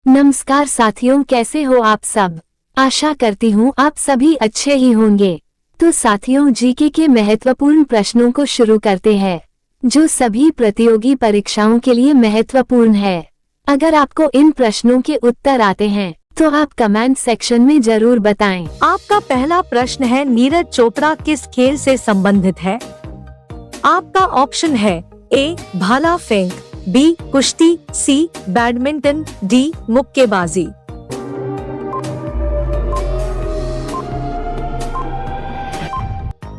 नमस्कार साथियों, कैसे हो आप सब। आशा करती हूँ आप सभी अच्छे ही होंगे। तो साथियों, जीके के महत्वपूर्ण प्रश्नों को शुरू करते हैं, जो सभी प्रतियोगी परीक्षाओं के लिए महत्वपूर्ण है। अगर आपको इन प्रश्नों के उत्तर आते हैं तो आप कमेंट सेक्शन में जरूर बताएं। आपका पहला प्रश्न है, नीरज चोपड़ा किस खेल से संबंधित है? आपका ऑप्शन है ए भाला फेंक, बी कुश्ती, सी बैडमिंटन, डी मुक्केबाजी।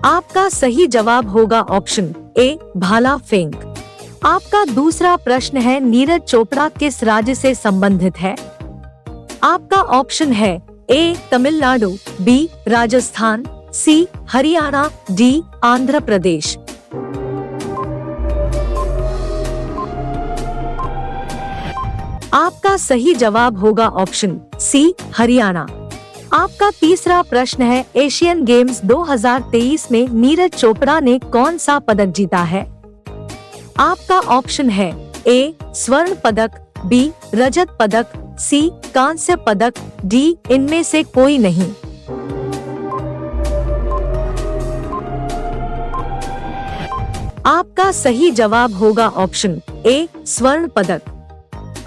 आपका सही जवाब होगा ऑप्शन ए भाला फेंक। आपका दूसरा प्रश्न है, नीरज चोपड़ा किस राज्य से संबंधित है? आपका ऑप्शन है ए तमिलनाडु, बी राजस्थान, सी हरियाणा, डी आंध्र प्रदेश। आपका सही जवाब होगा ऑप्शन सी हरियाणा। आपका तीसरा प्रश्न है, एशियन गेम्स 2023 में नीरज चोपड़ा ने कौन सा पदक जीता है? आपका ऑप्शन है ए स्वर्ण पदक, बी रजत पदक, सी कांस्य पदक, डी इनमें से कोई नहीं। आपका सही जवाब होगा ऑप्शन ए स्वर्ण पदक।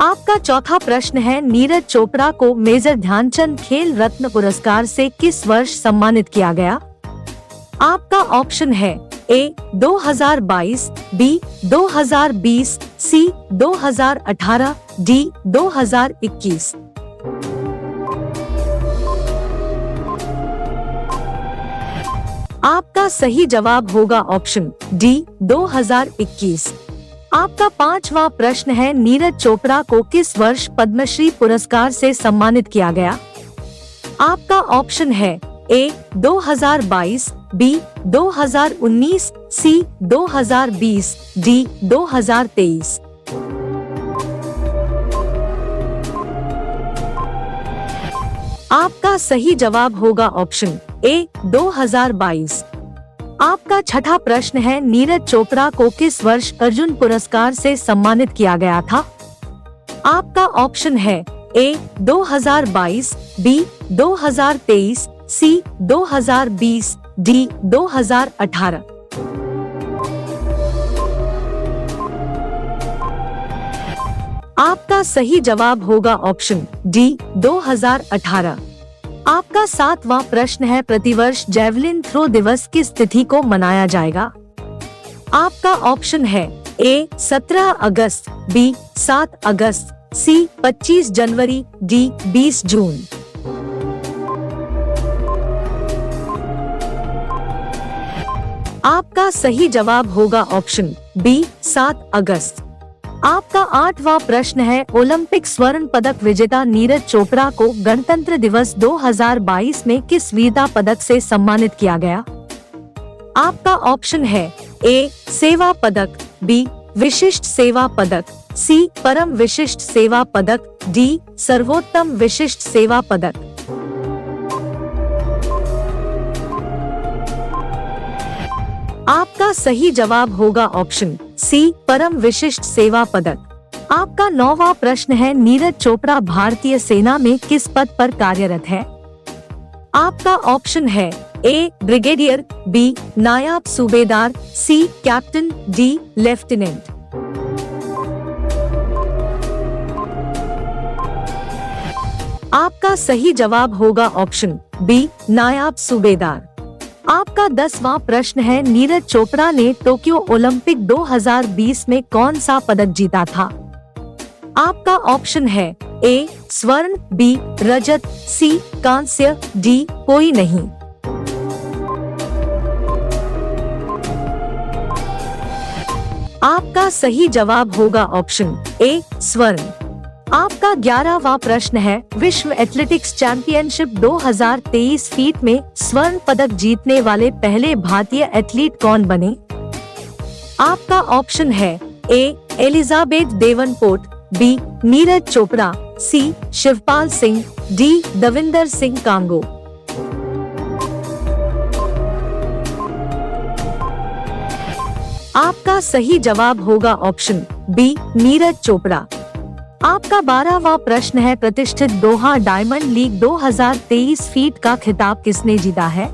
आपका चौथा प्रश्न है, नीरज चोपड़ा को मेजर ध्यानचंद खेल रत्न पुरस्कार से किस वर्ष सम्मानित किया गया? आपका ऑप्शन है ए 2022, बी 2020, सी 2018, डी 2021। आपका सही जवाब होगा ऑप्शन डी 2021। आपका पांचवा प्रश्न है, नीरज चोपड़ा को किस वर्ष पद्मश्री पुरस्कार से सम्मानित किया गया? आपका ऑप्शन है ए 2022, बी 2019, सी 2020, डी 2023। आपका सही जवाब होगा ऑप्शन ए 2022। आपका छठा प्रश्न है, नीरज चोपड़ा को किस वर्ष अर्जुन पुरस्कार से सम्मानित किया गया था? आपका ऑप्शन है ए 2022, बी 2023, सी 2020, डी 2018। आपका सही जवाब होगा ऑप्शन डी 2018। आपका सातवां प्रश्न है, प्रतिवर्ष जैवलिन थ्रो दिवस किस तिथि को मनाया जाएगा? आपका ऑप्शन है ए 17 अगस्त, बी 7 अगस्त, सी 25 जनवरी, डी 20 जून। आपका सही जवाब होगा ऑप्शन बी 7 अगस्त। आपका आठवां प्रश्न है, ओलंपिक स्वर्ण पदक विजेता नीरज चोपड़ा को गणतंत्र दिवस 2022 में किस वीरता पदक से सम्मानित किया गया? आपका ऑप्शन है ए सेवा पदक, बी विशिष्ट सेवा पदक, सी परम विशिष्ट सेवा पदक, डी सर्वोत्तम विशिष्ट सेवा पदक। आपका सही जवाब होगा ऑप्शन सी परम विशिष्ट सेवा पदक। आपका नौवां प्रश्न है, नीरज चोपड़ा भारतीय सेना में किस पद पर कार्यरत है? आपका ऑप्शन है ए ब्रिगेडियर, बी नायब सूबेदार, सी कैप्टन, डी लेफ्टिनेंट। आपका सही जवाब होगा ऑप्शन बी नायब सूबेदार। आपका 10वां प्रश्न है, नीरज चोपड़ा ने टोक्यो ओलंपिक 2020 में कौन सा पदक जीता था? आपका ऑप्शन है ए स्वर्ण, बी रजत, सी कांस्य, डी कोई नहीं। आपका सही जवाब होगा ऑप्शन ए स्वर्ण। आपका 11वां प्रश्न है, विश्व एथलेटिक्स चैंपियनशिप 2023 फीट में स्वर्ण पदक जीतने वाले पहले भारतीय एथलीट कौन बने? आपका ऑप्शन है ए एलिजाबेथ देवनपोर्ट, बी नीरज चोपड़ा, सी शिवपाल सिंह, डी दविंदर सिंह कांगो। आपका सही जवाब होगा ऑप्शन बी नीरज चोपड़ा। आपका 12वां प्रश्न है, प्रतिष्ठित दोहा डायमंड लीग 2023 फीट का खिताब किसने जीता है?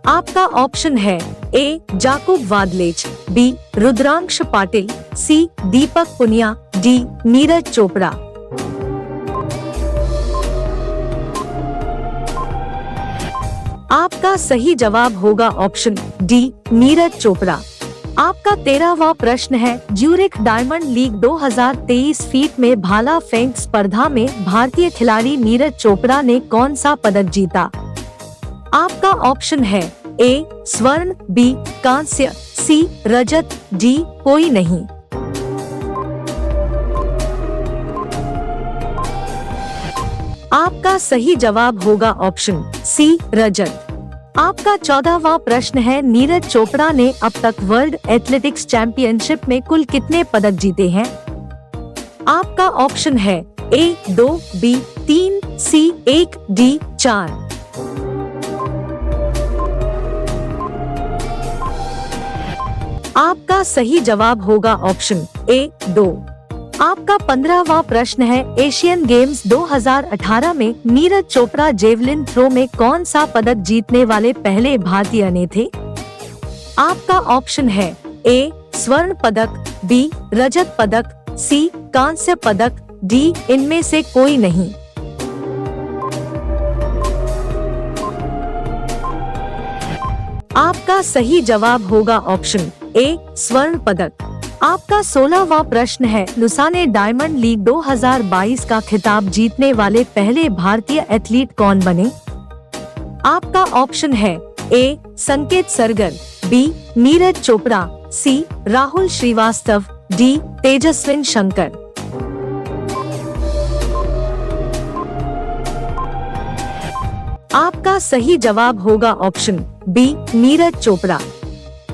आपका ऑप्शन है A Jakub Vadlejch, B Rudransh Patil, C Deepak Punia, D Neeraj Chopra. आपका सही जवाब होगा ऑप्शन डी नीरज चोपड़ा। आपका 13वां प्रश्न है, ज्यूरिख डायमंड लीग 2023 फीट में भाला फेंक स्पर्धा में भारतीय खिलाड़ी नीरज चोपड़ा ने कौन सा पदक जीता? आपका ऑप्शन है ए स्वर्ण, बी कांस्य, सी रजत, डी कोई नहीं। आपका सही जवाब होगा ऑप्शन सी रजत। आपका 14वां प्रश्न है, नीरज चोपड़ा ने अब तक वर्ल्ड एथलेटिक्स चैंपियनशिप में कुल कितने पदक जीते हैं? आपका ऑप्शन है ए 2, बी 3, सी 1, डी 4। आपका सही जवाब होगा ऑप्शन ए 2। आपका 15वां प्रश्न है, एशियन गेम्स 2018 में नीरज चोपड़ा जेवलिन थ्रो में कौन सा पदक जीतने वाले पहले भारतीय ने थे? आपका ऑप्शन है ए स्वर्ण पदक, बी रजत पदक, सी कांस्य पदक, डी इनमें से कोई नहीं। आपका सही जवाब होगा ऑप्शन ए स्वर्ण पदक। आपका 16वां प्रश्न है, लुसाने डायमंड लीग 2022 का खिताब जीतने वाले पहले भारतीय एथलीट कौन बने? आपका ऑप्शन है ए संकेत सरगर, बी नीरज चोपड़ा, सी राहुल श्रीवास्तव, डी तेजस्विन शंकर। आपका सही जवाब होगा ऑप्शन बी नीरज चोपड़ा।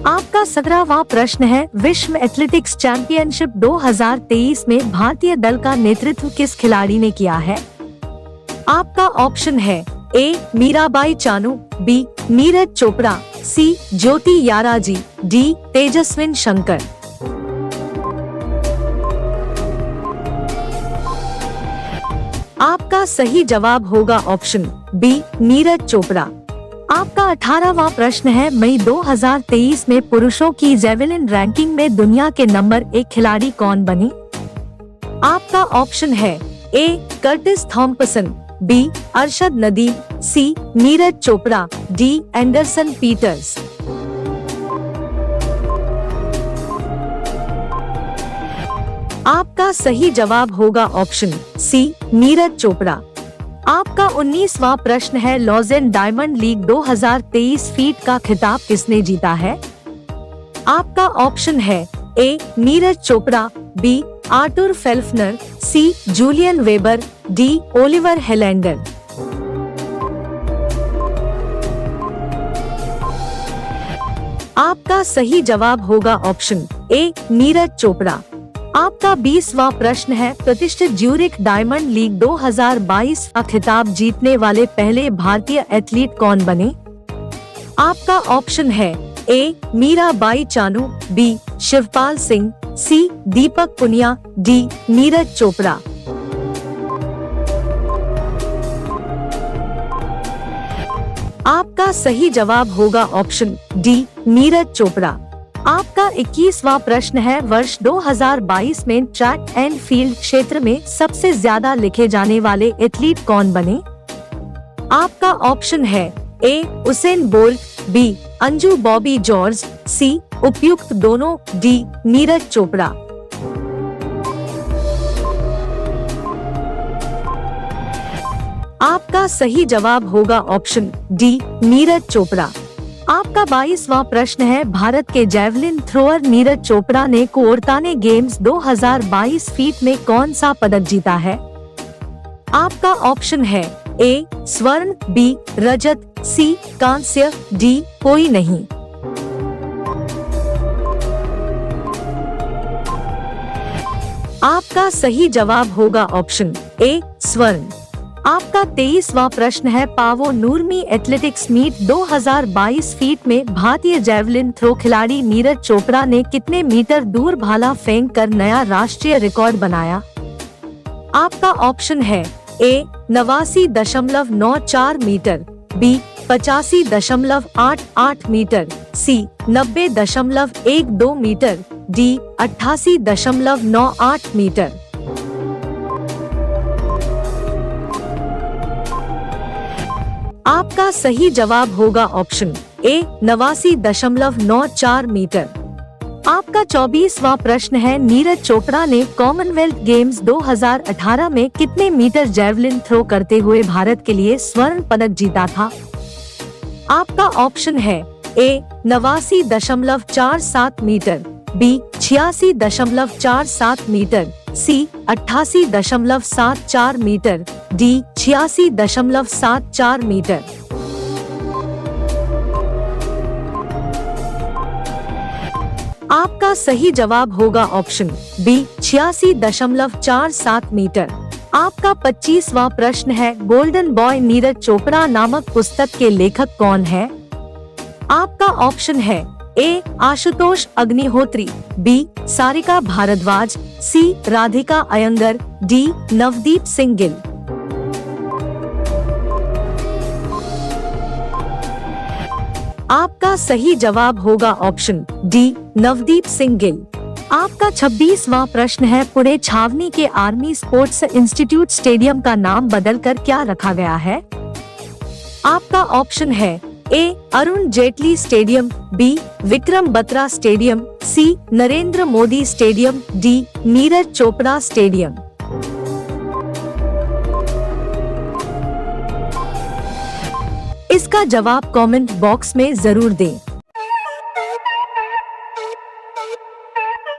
आपका 17वां प्रश्न है, विश्व एथलेटिक्स चैंपियनशिप 2023 में भारतीय दल का नेतृत्व किस खिलाड़ी ने किया है? आपका ऑप्शन है ए मीराबाई चानू, बी नीरज चोपड़ा, सी ज्योति याराजी, डी तेजस्विन शंकर। आपका सही जवाब होगा ऑप्शन बी नीरज चोपड़ा। आपका 18वां प्रश्न है, मई 2023 में पुरुषों की जेवलिन रैंकिंग में दुनिया के नंबर 1 खिलाड़ी कौन बने? आपका ऑप्शन है A Curtis Thompson, B Arshad Nadeem, C Neeraj Chopra, D Anderson Peters. आपका सही जवाब होगा ऑप्शन सी नीरज चोपड़ा। आपका 19वां प्रश्न है, लॉजेन डायमंड लीग 2023 फीट का खिताब किसने जीता है? आपका ऑप्शन है ए नीरज चोपड़ा, बी आर्टुर फेल्फनर, सी Julian weber, D Oliver Helander. आपका सही जवाब होगा ऑप्शन ए नीरज चोपड़ा। आपका 20वां प्रश्न है, प्रतिष्ठित ज्यूरिख डायमंड लीग 2022 का खिताब जीतने वाले पहले भारतीय एथलीट कौन बने? आपका ऑप्शन है ए मीराबाई चानू, बी शिवपाल सिंह, सी दीपक पुनिया, डी नीरज चोपड़ा। आपका सही जवाब होगा ऑप्शन डी नीरज चोपड़ा। आपका 21वां प्रश्न है, वर्ष 2022 में ट्रैक एंड फील्ड क्षेत्र में सबसे ज्यादा लिखे जाने वाले एथलीट कौन बने? आपका ऑप्शन है A Usain Bolt, B Anju Bobby George, C उपयुक्त दोनों, डी नीरज चोपड़ा। आपका सही जवाब होगा ऑप्शन डी नीरज चोपड़ा। आपका 22वां प्रश्न है, भारत के जेवलिन थ्रोअर नीरज चोपड़ा ने कोर्टाने गेम्स 2022 फीट में कौन सा पदक जीता है? आपका ऑप्शन है ए स्वर्ण, बी रजत, सी कांस्य, डी कोई नहीं। आपका सही जवाब होगा ऑप्शन ए स्वर्ण। आपका 23वां प्रश्न है, पावो नूरमी एथलेटिक्स मीट 2022 फीट में भारतीय जेवलिन थ्रो खिलाड़ी नीरज चोपड़ा ने कितने मीटर दूर भाला फेंक कर नया राष्ट्रीय रिकॉर्ड बनाया? आपका ऑप्शन है ए 89.94 मीटर, बी 85.88 मीटर, सी 90.12 मीटर, डी 88.98 मीटर। आपका सही जवाब होगा ऑप्शन ए 89.94 मीटर। आपका 24वां प्रश्न है, नीरज चोपड़ा ने कॉमनवेल्थ गेम्स 2018 में कितने मीटर जैवलिन थ्रो करते हुए भारत के लिए स्वर्ण पदक जीता था? आपका ऑप्शन है ए 89.47 मीटर, बी 86.47 मीटर, सी 88.74 मीटर, डी 86.74 मीटर। आपका सही जवाब होगा ऑप्शन बी 86.47 मीटर। आपका 25वां प्रश्न है, गोल्डन बॉय नीरज चोपड़ा नामक पुस्तक के लेखक कौन है? आपका ऑप्शन है ए आशुतोष अग्निहोत्री, बी सारिका भारद्वाज, सी राधिका अयंगर, डी नवदीप सिंह गिल। आपका सही जवाब होगा ऑप्शन डी नवदीप सिंह गिल। आपका 26वां प्रश्न है, पुणे छावनी के आर्मी स्पोर्ट्स इंस्टीट्यूट स्टेडियम का नाम बदलकर क्या रखा गया है? आपका ऑप्शन है A Arun Jaitley stadium, B Vikram Batra stadium, C Narendra Modi stadium, D Neeraj Chopra stadium. इसका जवाब कमेंट बॉक्स में जरूर दें।